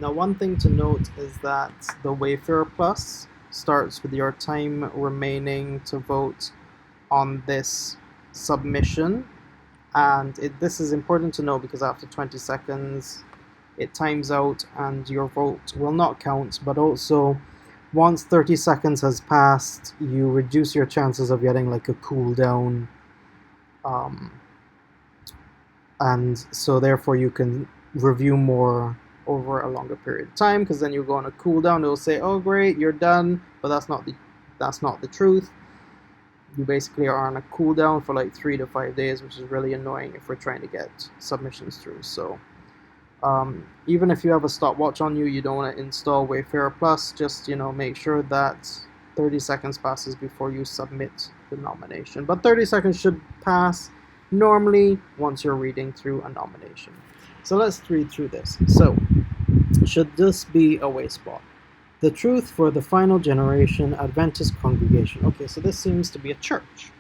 Now, one thing to note is that the Wayfarer Plus starts with your time remaining to vote on this submission, and this is important to know because after 20 seconds it times out and your vote will not count, but also once 30 seconds has passed you reduce your chances of getting like a cooldown, um, and so therefore you can review more over a longer period of time, because then you go on a cooldown. It'll say, oh great, you're done, but that's not the truth. You basically are on a cooldown for like 3 to 5 days, which is really annoying if we're trying to get submissions through. So even if you have a stopwatch on you, you don't want to install Wayfarer Plus. Just make sure that 30 seconds passes before you submit the nomination. But 30 seconds should pass normally once you're reading through a nomination. So let's read through this. So, should this be a way spot? The truth for the final generation Adventist congregation. Okay, so this seems to be a church.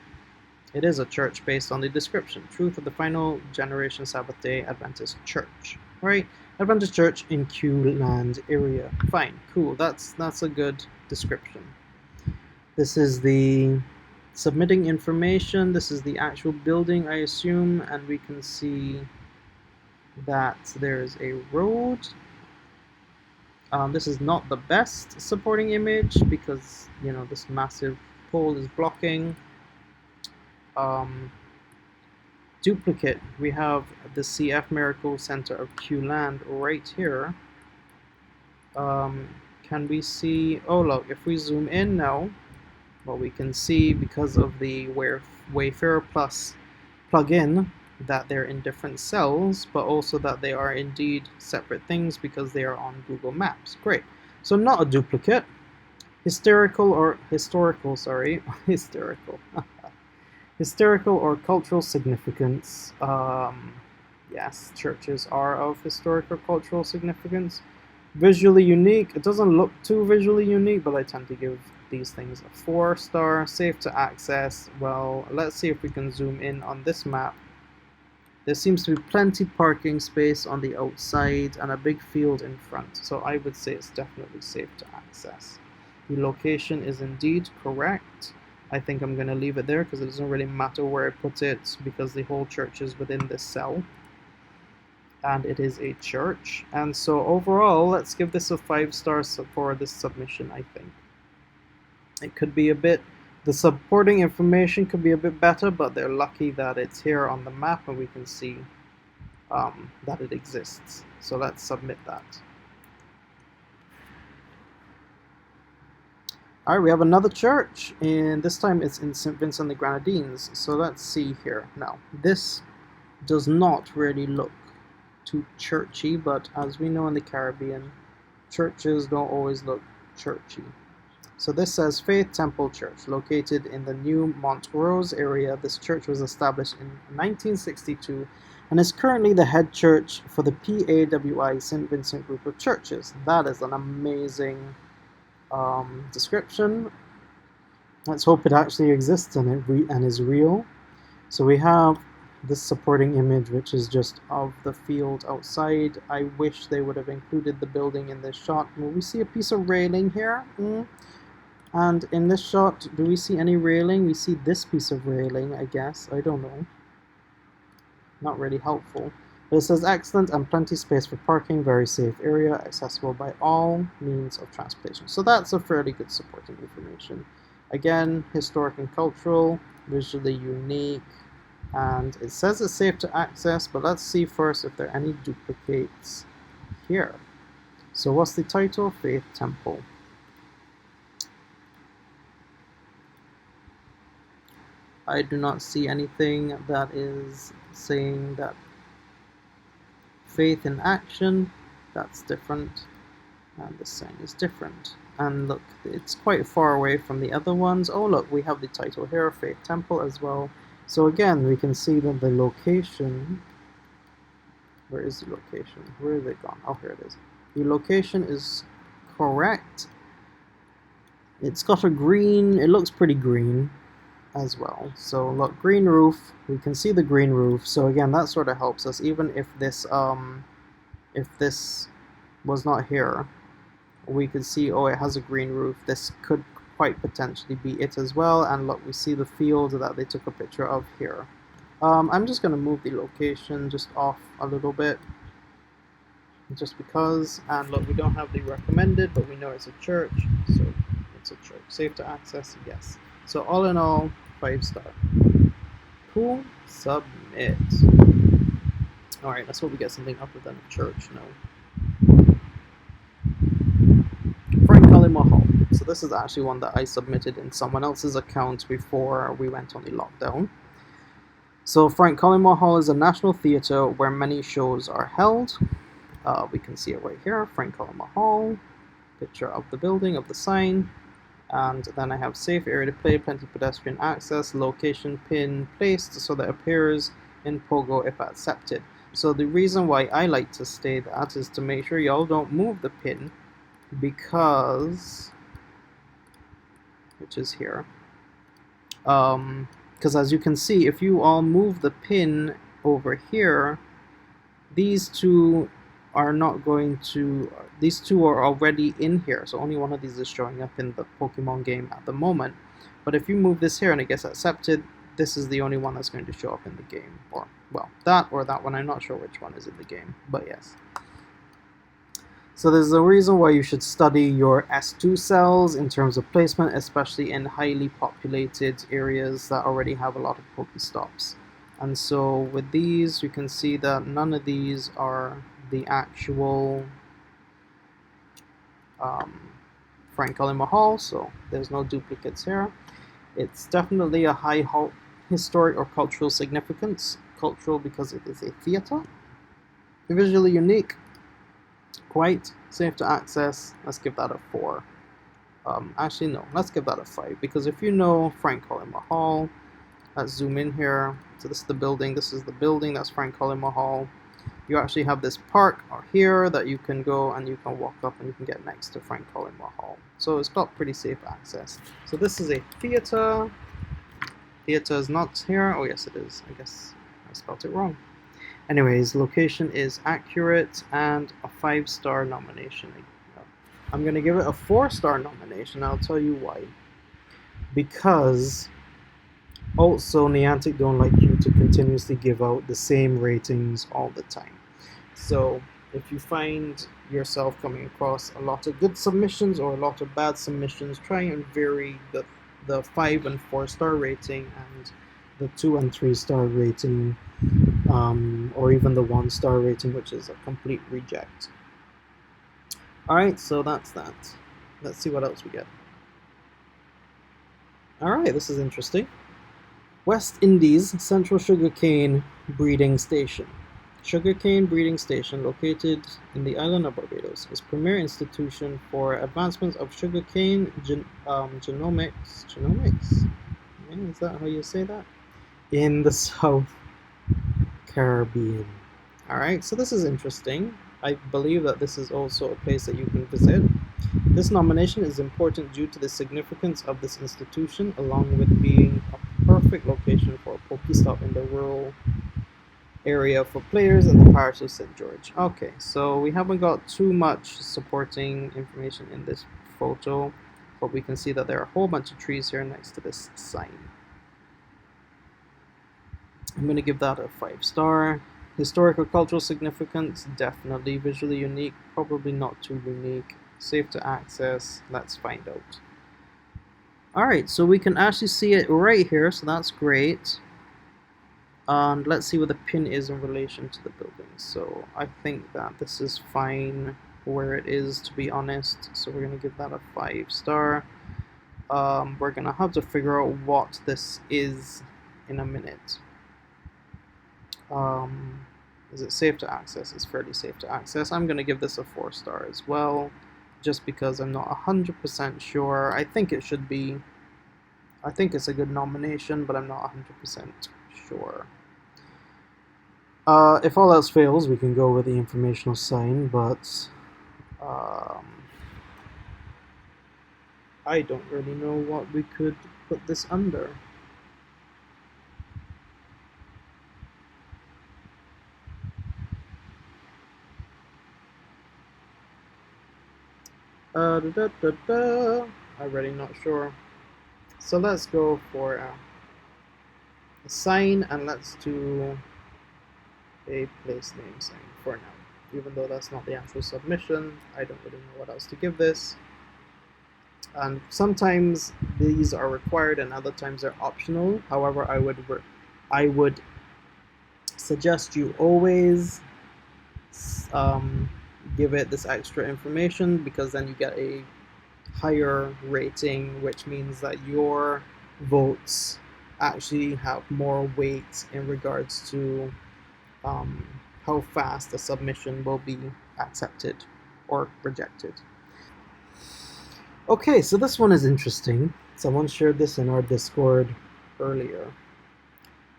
It is a church based on the description. Truth of the final generation Sabbath Day Adventist church. Right? Adventist church in Q-Land area. Fine, cool. That's a good description. This is the submitting information. This is the actual building, I assume, and we can see that there's a road. This is not the best supporting image because this massive pole is blocking. Duplicate, we have the CF Miracle Center of Q-Land right here. Can we see, oh look, if we zoom in now, well, we can see because of the Wayfarer Plus plugin that they're in different cells, but also that they are indeed separate things because they are on Google Maps. Great. So not a duplicate. Historical or cultural significance. Yes, churches are of historical cultural significance. Visually unique. It doesn't look too visually unique, but I tend to give these things a 4-star. Safe to access. Well, let's see if we can zoom in on this map. There seems to be plenty parking space on the outside and a big field in front, so I would say it's definitely safe to access. The location is indeed correct. I think I'm going to leave it there because it doesn't really matter where I put it because the whole church is within this cell. And it is a church. And so overall, let's give this a 5 stars for this submission, I think. It could be a bit... The supporting information could be a bit better, but they're lucky that it's here on the map and we can see that it exists. So let's submit that. Alright, we have another church, and this time it's in St. Vincent the Grenadines. So let's see here. Now, this does not really look too churchy, but as we know in the Caribbean, churches don't always look churchy. So this says Faith Temple Church, located in the New Montrose area. This church was established in 1962 and is currently the head church for the PAWI St. Vincent group of churches. That is an amazing description. Let's hope it actually exists and is real. So we have this supporting image, which is just of the field outside. I wish they would have included the building in this shot. Will we see a piece of railing here? And in this shot, do we see any railing? We see this piece of railing, I guess. I don't know. Not really helpful. But it says excellent and plenty space for parking, very safe area, accessible by all means of transportation. So that's a fairly good supporting information. Again, historic and cultural, visually unique, and it says it's safe to access, but let's see first if there are any duplicates here. So what's the title? Faith Temple. I do not see anything that is saying that faith in action. That's different, and this sign is different. And look, it's quite far away from the other ones. Oh look, we have the title here, Faith Temple as well. So again, we can see that the location, where is the location? Where is it gone? Oh, here it is. The location is correct. It's got a green, it looks pretty green as well. So look, green roof, we can see the green roof. So again, that sort of helps us, even if this was not here, we could see, oh, it has a green roof. This could quite potentially be it as well. And look, we see the field that they took a picture of here. I'm just going to move the location just off a little bit, just because. And look, we don't have the recommended, but we know it's a church, so it's a church. Safe to access, yes. So all in all, 5-star. Cool. Submit. Alright, let's hope we get something other than a church now. Frank Hall. So this is actually one that I submitted in someone else's account before we went on the lockdown. So Frank Hall is a national theatre where many shows are held. We can see it right here, Frank Hall, picture of the building, of the sign. And then I have safe area to play, plenty pedestrian access, location pin placed so that it appears in Pogo if accepted. So the reason why I like to stay that is to make sure y'all don't move the pin, because, which is here, because as you can see, if you all move the pin over here, these two are not going to, these two are already in here, so only one of these is showing up in the Pokemon game at the moment. But if you move this here and it gets accepted, this is the only one that's going to show up in the game, or, well, that or that one. I'm not sure which one is in the game, but yes. So there's a reason why you should study your S2 cells in terms of placement, especially in highly populated areas that already have a lot of Pokestops. And so with these, you can see that none of these are the actual Frank Hall, so there's no duplicates here. It's definitely a high historic or cultural significance. Cultural because it is a theatre. Visually unique. Quite safe to access. Let's give that a 4. Actually, no. Let's give that a 5, because if you know Frank Hall, let's zoom in here. So this is the building. This is the building. That's Frank Hall. You actually have this park here that you can go and you can walk up and you can get next to Frank Hall. So it's got pretty safe access. So this is a theater. Theater is not here. Oh yes, it is. I guess I spelled it wrong. Anyways, location is accurate and a 5-star nomination. I'm going to give it a 4-star nomination. I'll tell you why. Because also Niantic don't like you to continuously give out the same ratings all the time. So if you find yourself coming across a lot of good submissions or a lot of bad submissions, try and vary the 5 and 4-star rating and the 2 and 3-star rating, or even the 1-star rating, which is a complete reject. Alright, so that's that. Let's see what else we get. Alright, this is interesting. West Indies Central Sugarcane Breeding Station. Sugarcane Breeding Station, located in the island of Barbados, is premier institution for advancements of sugarcane genomics. Genomics? Yeah, is that how you say that? In the South Caribbean. Alright, so this is interesting. I believe that this is also a place that you can visit. This nomination is important due to the significance of this institution, along with being a perfect location for a Pokestop in the rural area for players in the parish of St. George. Okay, so we haven't got too much supporting information in this photo, but we can see that there are a whole bunch of trees here next to this sign. I'm going to give that a 5-star. Historical cultural significance, definitely. Visually unique, probably not too unique. Safe to access, let's find out. Alright, so we can actually see it right here, so that's great. And let's see what the pin is in relation to the building. So I think that this is fine where it is, to be honest. So we're going to give that a 5-star. We're going to have to figure out what this is in a minute. Is it safe to access? It's fairly safe to access. I'm going to give this a 4-star as well, just because I'm not 100% sure. I think it should be. I think it's a good nomination, but I'm not 100% sure. If all else fails, we can go with the informational sign, but I don't really know what we could put this under. I'm really not sure. So let's go for a sign, and let's do a place name sign for now. Even though that's not the actual submission, I don't really know what else to give this. And sometimes these are required and other times they're optional. However, I would suggest you always give it this extra information, because then you get a higher rating, which means that your votes actually have more weight in regards to how fast the submission will be accepted or rejected. Okay, so this one is interesting. Someone shared this in our Discord earlier.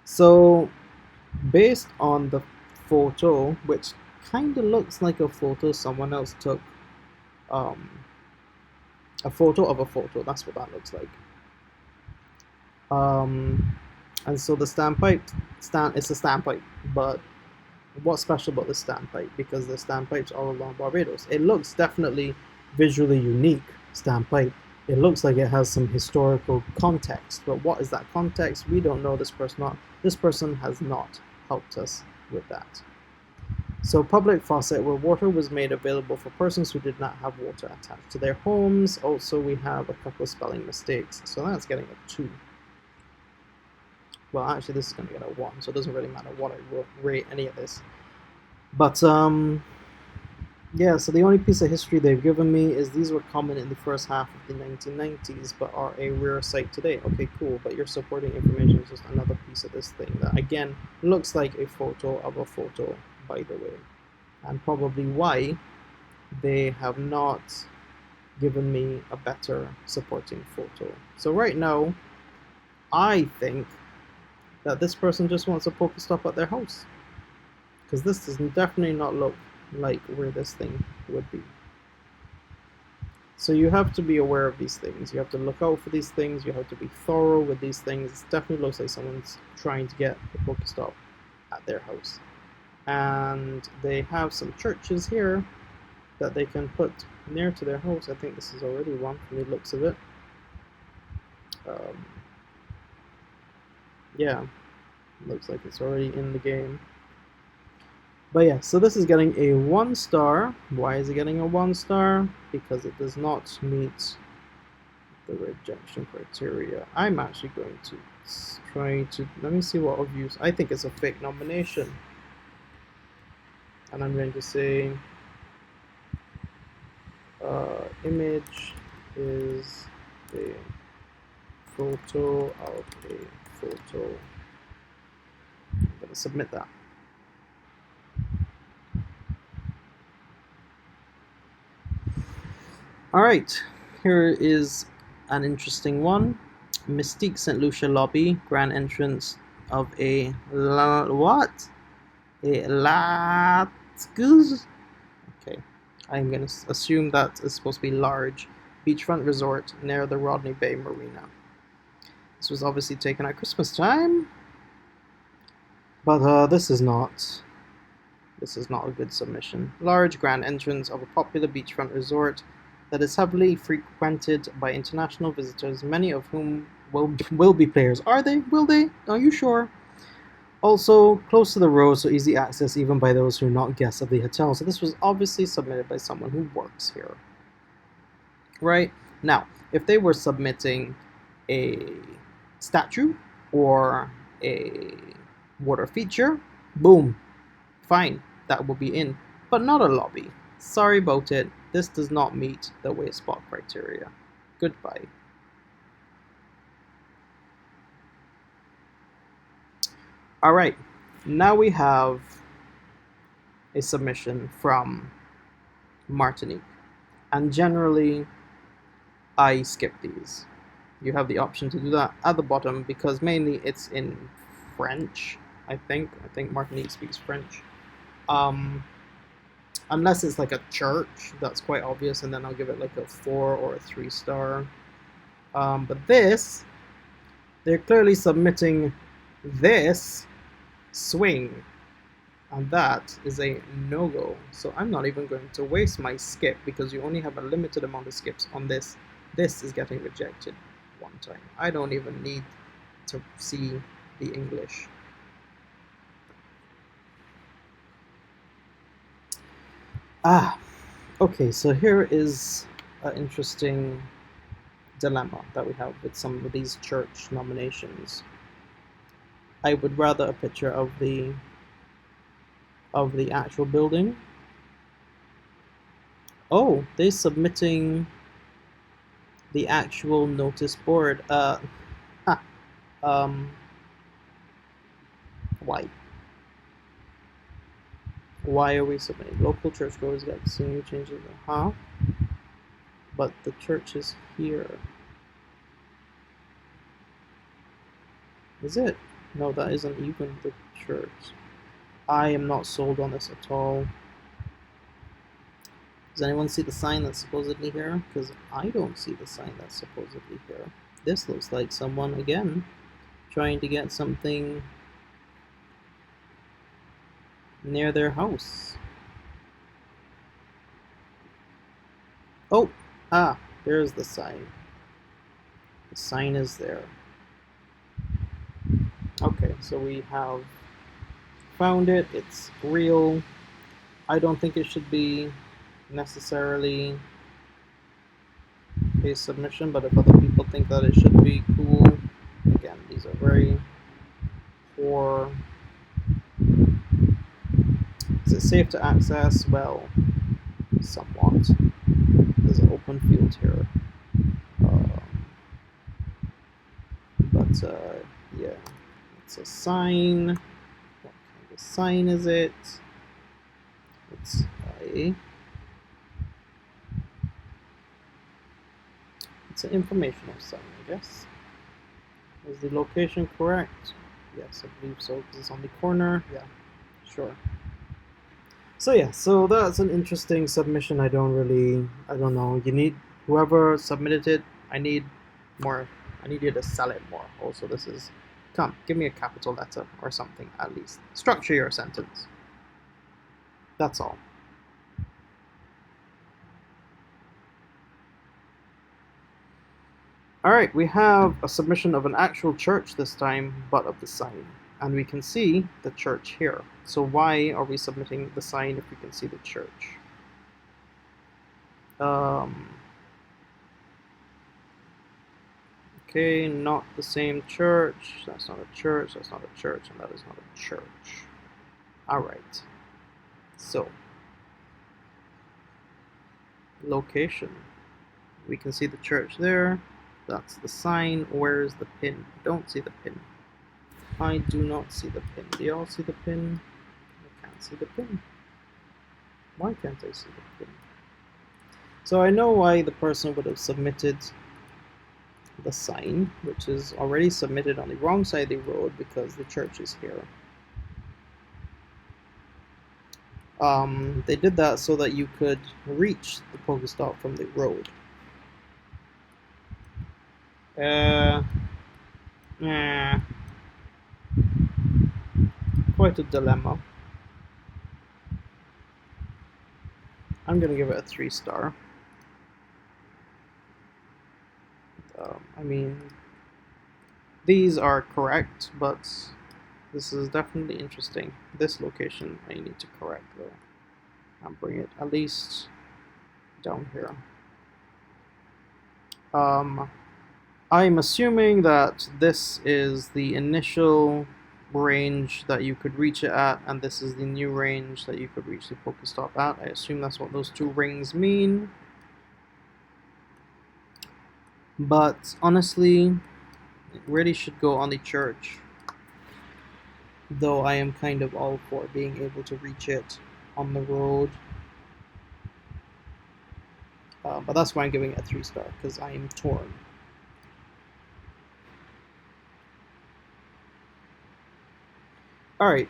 So, based on the photo, which kind of looks like a photo someone else took, um, a photo of a photo, that's what that looks like. And so the standpipe, it's a standpipe, but what's special about the standpipe? Because the standpipes all along Barbados. It looks definitely visually unique, standpipe. It looks like it has some historical context, but what is that context? We don't know. This person has not helped us with that. So public faucet, where water was made available for persons who did not have water attached to their homes. Also, we have a couple of spelling mistakes, so that's getting a 2. Well, actually, this is going to get a 1, so it doesn't really matter what I rate any of this. But, yeah, so the only piece of history they've given me is these were common in the first half of the 1990s, but are a rare sight today. Okay, cool, but your supporting information is just another piece of this thing that, again, looks like a photo of a photo, by the way. And probably why they have not given me a better supporting photo. So right now, I think that this person just wants a Pokestop at their house, because this does definitely not look like where this thing would be. So you have to be aware of these things. You have to look out for these things. You have to be thorough with these things. It definitely looks like someone's trying to get a Pokestop at their house. And they have some churches here that they can put near to their house. I think this is already one from the looks of it. Yeah, looks like it's already in the game. But yeah, so this is getting a 1 star. Why is it getting a 1 star? Because it does not meet the rejection criteria. I'm actually going to try to, let me see what reviews. I think it's a fake nomination. And I'm going to say image is a photo of a photo. I'm going to submit that. Alright, here is an interesting one. Mystique St. Lucia lobby, grand entrance of a what? A Latguz? Okay, I'm going to assume that is supposed to be large beachfront resort near the Rodney Bay Marina. This was obviously taken at Christmas time, but this is not a good submission. Large grand entrance of a popular beachfront resort that is heavily frequented by international visitors, many of whom will be players. Are they? Will they? Are you sure? Also, close to the road, so easy access even by those who are not guests of the hotel. So this was obviously submitted by someone who works here. Right? Now, if they were submitting a statue or a water feature, boom, fine, that will be in. But not a lobby. Sorry about it. This does not meet the waste spot criteria. Goodbye. Alright, now we have a submission from Martinique. And generally, I skip these. You have the option to do that at the bottom because mainly it's in French, I think. I think Martinique speaks French. Unless it's like a church, that's quite obvious, and then I'll give it like a 4 or a 3 star. But this, they're clearly submitting this swing. And that is a no-go. So I'm not even going to waste my skip because you only have a limited amount of skips on this. This is getting rejected one time. I don't even need to see the English. Okay, so here is an interesting dilemma that we have with some of these church nominations. I would rather a picture of the actual building. Oh, they're submitting the actual notice board. Why? Why are we submitting? Local churchgoers got senior changes. Huh? But the church is here. Is it? No, that isn't even the church. I am not sold on this at all. Does anyone see the sign that's supposedly here? Because I don't see the sign that's supposedly here. This looks like someone, again, trying to get something near their house. Oh! There's the sign. The sign is there. Okay, so we have found it. It's real. I don't think it should be necessarily a submission, but if other people think that it should be, cool. Again, these are very poor. Is it safe to access? Well, somewhat. There's an open field here. Yeah, it's a sign. What kind of sign is it? It's an informational sign, I guess. Is the location correct? Yes, I believe so, because it's on the corner. Yeah, sure. So yeah, so that's an interesting submission. I don't know. You need, whoever submitted it, I need more. I need you to sell it more. Also, this is, come, give me a capital letter or something at least. Structure your sentence. That's all. Alright, we have a submission of an actual church this time, but of the sign. And we can see the church here. So why are we submitting the sign if we can see the church? Okay, not the same church. That's not a church, that's not a church, and that is not a church. Alright. So, location. We can see the church there. That's the sign. Where is the pin? Don't see the pin. I do not see the pin. Do y'all see the pin? I can't see the pin. Why can't I see the pin? So I know why the person would have submitted the sign, which is already submitted on the wrong side of the road because the church is here. They did that so that you could reach the Pokestop from the road. Quite a dilemma. I'm gonna give it a 3-star. I mean, these are correct, but this is definitely interesting. This location I need to correct though. I'll bring it at least down here. I'm assuming that this is the initial range that you could reach it at, and this is the new range that you could reach the Pokestop at. I assume that's what those two rings mean. But honestly, it really should go on the church. Though I am kind of all for being able to reach it on the road. But that's why I'm giving it a 3-star, because I am torn. Alright,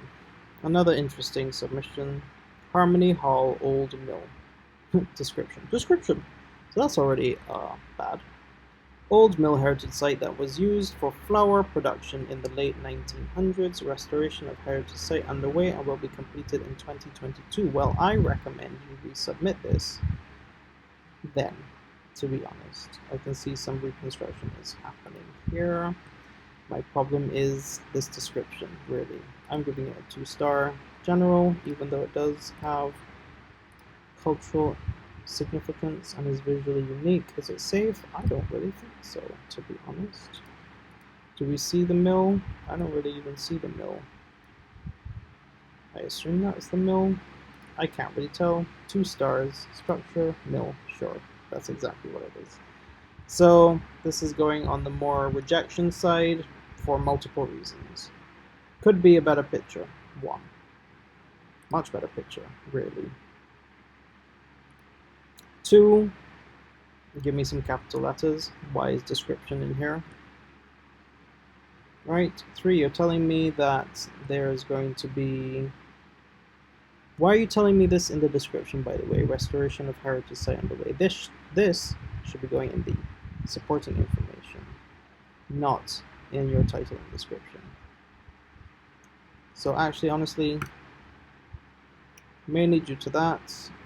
another interesting submission. Harmony Hall Old Mill. Description. So that's already bad. Old mill heritage site that was used for flour production in the late 1900s. Restoration of heritage site underway and will be completed in 2022. Well, I recommend you resubmit this then, to be honest. I can see some reconstruction is happening here. My problem is this description, really. I'm giving it a 2-star general, even though it does have cultural significance and is visually unique. Is it safe? I don't really think so, to be honest. Do we see the mill? I don't really even see the mill. I assume that's the mill. I can't really tell. 2 stars. Structure, mill, sure. That's exactly what it is. So this is going on the more rejection side for multiple reasons. Could be a better picture. 1. Much better picture, really. 2, give me some capital letters. Why is description in here? Right. 3, you're telling me that there's going to be... Why are you telling me this in the description, by the way? Restoration of heritage site underway. This should be going in the supporting information, not in your title and description. So actually, honestly, mainly due to that,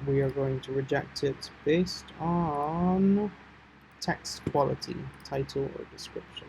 we are going to reject it based on text quality, title or description.